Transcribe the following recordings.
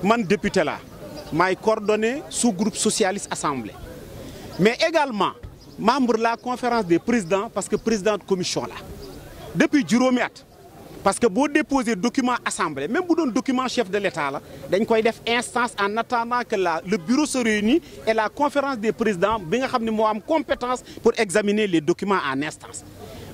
man député là maay coordonné sous-groupe socialiste assemblée mais également membre de la conférence des présidents parce que président de commission là depuis juróomi at parce que boo déposer document assemblée même bu doon document chef de l'État la dañ koy def instance en attendant que le bureau se réunit et la conférence des présidents bi nga xam ne moo am compétence pour examiner les documents en instance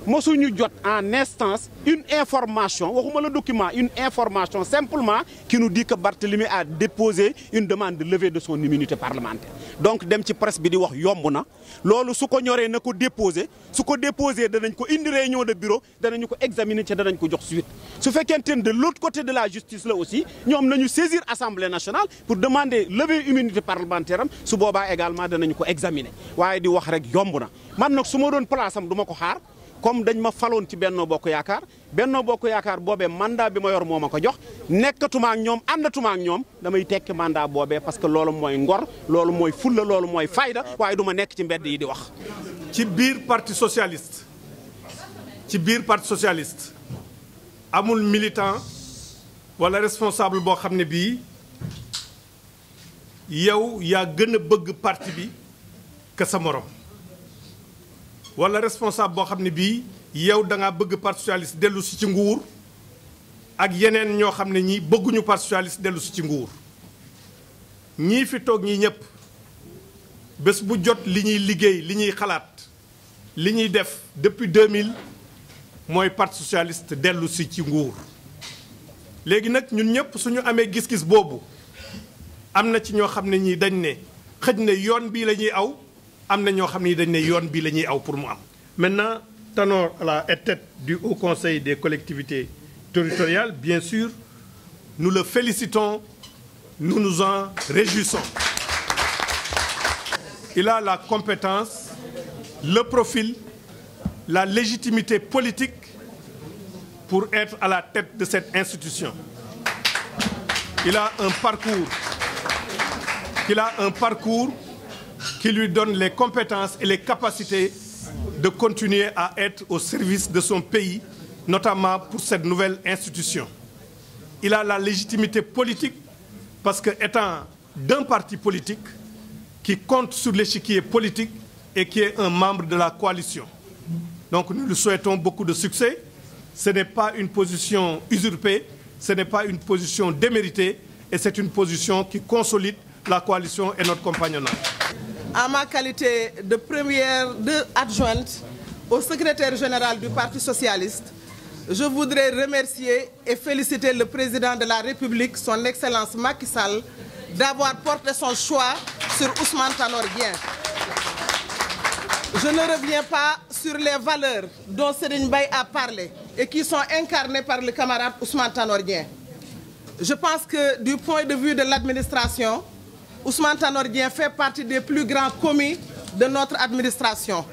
mosuñu jot en instance une information waxuma le document une information simplement qui nous dit que Barthélémy a déposé une demande de levée de son immunité parlementaire donc dem ci presse bi di wax yomb na loolu su ko ñoree na ko déposé su ko déposé danañ ko indi réunion de bureau danañu ko examiner ci danañ ko jox suite su fekkente ne de l'autre côté de la justice là aussi ñoom nañu saisir Assemblée nationale pour demander levée immunité parlementaire am su boobaa également danañu ko examiner waaye di wax rek yomb na man nag su ma doon place am du ma ko xaar comme dañ ma faloon ci Benno Bokk Yaakaar boobee mandat bi ma yor moo ma ko jox nekkatuma ak ñoom àndatuma ak ñoom damay tekki mandat boobee parce que loolu mooy ngor loolu mooy fulla loolu mooy fayda waaye du ma nekk ci mbedd yi di wax. ci biir parti socialiste amul militant wala responsable boo xam ne bii yow yaa gën a bëgg parti bi que sa morom. wala responsable boo xam ne bii yow da ngaa bëgg parti socialiste dellu si ci nguur ak yeneen ñoo xam ne ñi bëgguñu parti socialiste dellu si ci nguur ñii fi toog ñii ñëpp bés bu jot li ñuy liggéey li ñuy xalaat li ñuy def depuis 2000 mooy parti socialiste dellu si ci nguur. léegi nag ñun ñëpp suñu amee gis-gis boobu am na ci ñoo xam ne ñii dañ ne xëj na yoon bii la ñuy aw. am na ñoo xam ne dañ ne yoon bi la ñuy aw pour mu am. Maintenant, Tanor à la tête du Haut Conseil des collectivités territoriales, bien sûr, nous le félicitons, nous nous en réjouissons. Il a la compétence, le profil, la légitimité politique pour être à la tête de cette institution. Il a un parcours qui lui donne les compétences et les capacités de continuer à être au service de son pays, notamment pour cette nouvelle institution. Il a la légitimité politique parce que étant d'un parti politique qui compte sur l'échiquier politique et qui est un membre de la coalition. Donc nous lui souhaitons beaucoup de succès. Ce n'est pas une position usurpée, ce n'est pas une position déméritée et c'est une position qui consolide la coalition et notre compagnonnage. En ma qualité de adjointe au secrétaire général du Parti socialiste, je voudrais remercier et féliciter le président de la République, son Excellence Macky Sall, d'avoir porté son choix sur Ousmane Tanor Dieng. Je ne reviens pas sur les valeurs dont Serigne Mbaye a parlé et qui sont incarnées par le camarade Ousmane Tanor Dieng. Je pense que du point de vue de l'administration, Ousmane Tanor Dieng fait partie des plus grands commis de notre administration.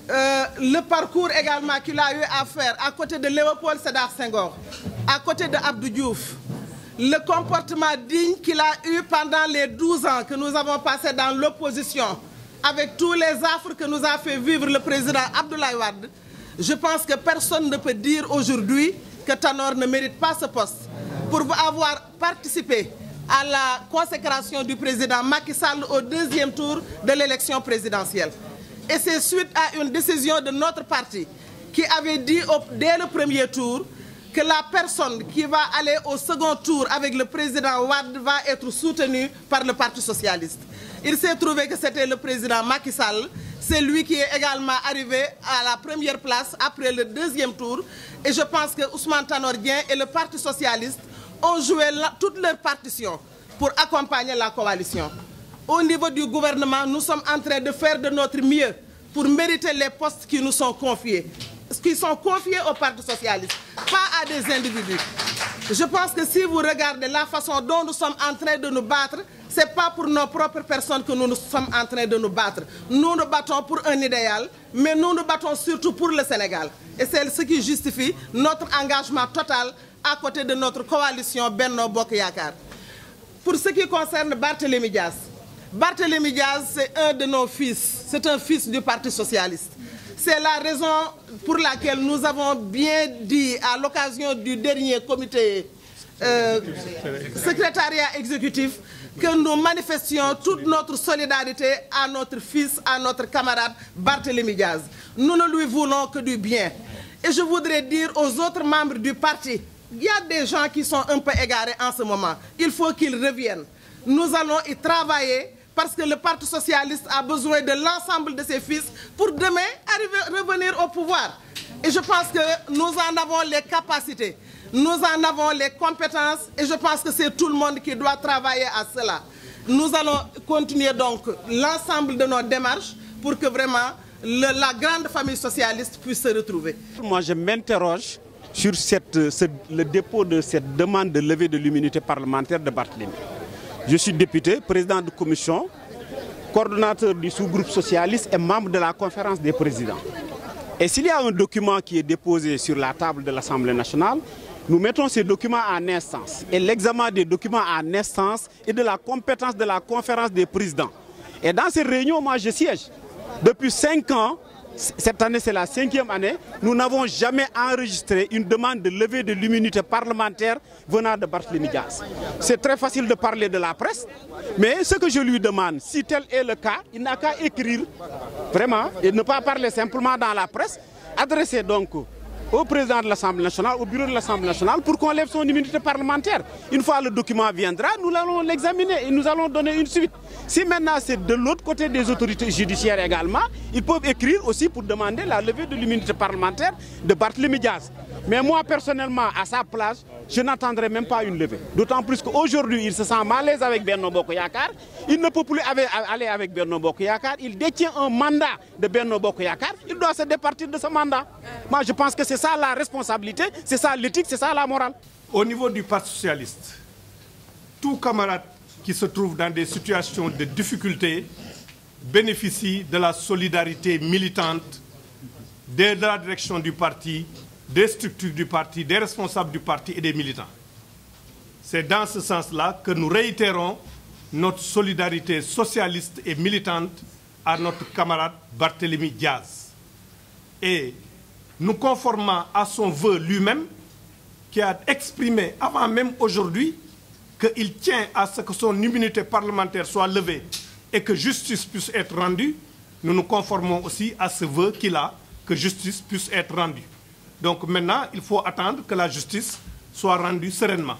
Le parcours également qu'il a eu à faire à côté de Léopold Sédar Senghor, à côté de Abdou Diouf, le comportement digne qu'il a eu pendant les 12 ans que nous avons passé dans l'opposition, avec tous les affres que nous a fait vivre le président Abdoulaye Wade, je pense que personne ne peut dire aujourd'hui que Tanor ne mérite pas ce poste pour avoir participé à la consécration du président Macky Sall au deuxième tour de l'élection présidentielle. Et c'est suite à une décision de notre parti qui avait dit dès le premier tour que la personne qui va aller au second tour avec le président Wade va être soutenue par le Parti socialiste. Il s'est trouvé que c'était le président Macky Sall, c'est lui qui est également arrivé à la première place après le deuxième tour. Et je pense que Ousmane Tanor Dieng et le Parti socialiste ont joué toute leur partition pour accompagner la coalition. Au niveau du gouvernement, nous sommes en train de faire de notre mieux pour mériter les postes qui nous sont confiés au Parti socialiste, pas à des individus. Je pense que si vous regardez la façon dont nous sommes en train de nous battre, ce n'est pas pour nos propres personnes que nous sommes en train de nous battre. Nous nous battons pour un idéal, mais nous nous battons surtout pour le Sénégal. Et c'est ce qui justifie notre engagement total à côté de notre coalition Benno Bokk Yaakaar. Pour ce qui concerne Barthélémy Dias, c'est un de nos fils, c'est un fils du Parti socialiste. C'est la raison pour laquelle nous avons bien dit à l'occasion du dernier comité secrétariat exécutif, que nous manifestions toute notre solidarité à notre fils, à notre camarade Barthélémy Diaz. Nous ne lui voulons que du bien. Et je voudrais dire aux autres membres du parti, il y a des gens qui sont un peu égarés en ce moment. Il faut qu'ils reviennent. Nous allons y travailler parce que le Parti socialiste a besoin de l'ensemble de ses fils pour demain revenir au pouvoir. Et je pense que nous en avons les capacités. Nous en avons les compétences et je pense que c'est tout le monde qui doit travailler à cela. Nous allons continuer donc l'ensemble de nos démarches pour que vraiment la grande famille socialiste puisse se retrouver. Moi, je m'interroge sur le dépôt de cette demande de levée de l'immunité parlementaire de Barthélémy. Je suis député, président de commission, coordonnateur du sous-groupe socialiste et membre de la conférence des présidents. Et s'il y a un document qui est déposé sur la table de l'Assemblée nationale, nous mettons ces documents en instance. Et l'examen des documents en instance est de la compétence de la conférence des présidents. Et dans ces réunions, moi je siège. Depuis 5 ans, cette année c'est la 5e année, nous n'avons jamais enregistré une demande de levée de l'immunité parlementaire venant de Barthélémy Diaz. C'est très facile de parler de la presse, mais ce que je lui demande, si tel est le cas, il n'a qu'à écrire vraiment et ne pas parler simplement dans la presse, adresser donc au président de l'Assemblée nationale, au bureau de l'Assemblée nationale pour qu'on lève son immunité parlementaire. Une fois le document viendra, nous allons l'examiner et nous allons donner une suite. Si maintenant c'est de l'autre côté des autorités judiciaires également, ils peuvent écrire aussi pour demander la levée de l'immunité parlementaire de Barthélémy Diaz. Mais moi personnellement, à sa place, je n'attendrai même pas une levée. D'autant plus qu'aujourd'hui, il se sent mal à l'aise avec Benno Bokk Yakaar. Il ne peut plus aller avec Benno Bokk Yakaar. Il détient un mandat de Benno Bokk Yakaar. Il doit se départir de ce mandat. Moi, je pense que c'est ça la responsabilité, c'est ça l'éthique, c'est ça la morale. Au niveau du Parti socialiste, tout camarade qui se trouve dans des situations de difficulté bénéficie de la solidarité militante de la direction du parti, des structures du parti, des responsables du parti et des militants. C'est dans ce sens-là que nous réitérons notre solidarité socialiste et militante à notre camarade Barthélémy Diaz. Et nous conformant à son vœu lui-même, qui a exprimé avant même aujourd'hui qu'il tient à ce que son immunité parlementaire soit levée et que justice puisse être rendue, nous nous conformons aussi à ce vœu qu'il a, que justice puisse être rendue. Donc maintenant, il faut attendre que la justice soit rendue sereinement.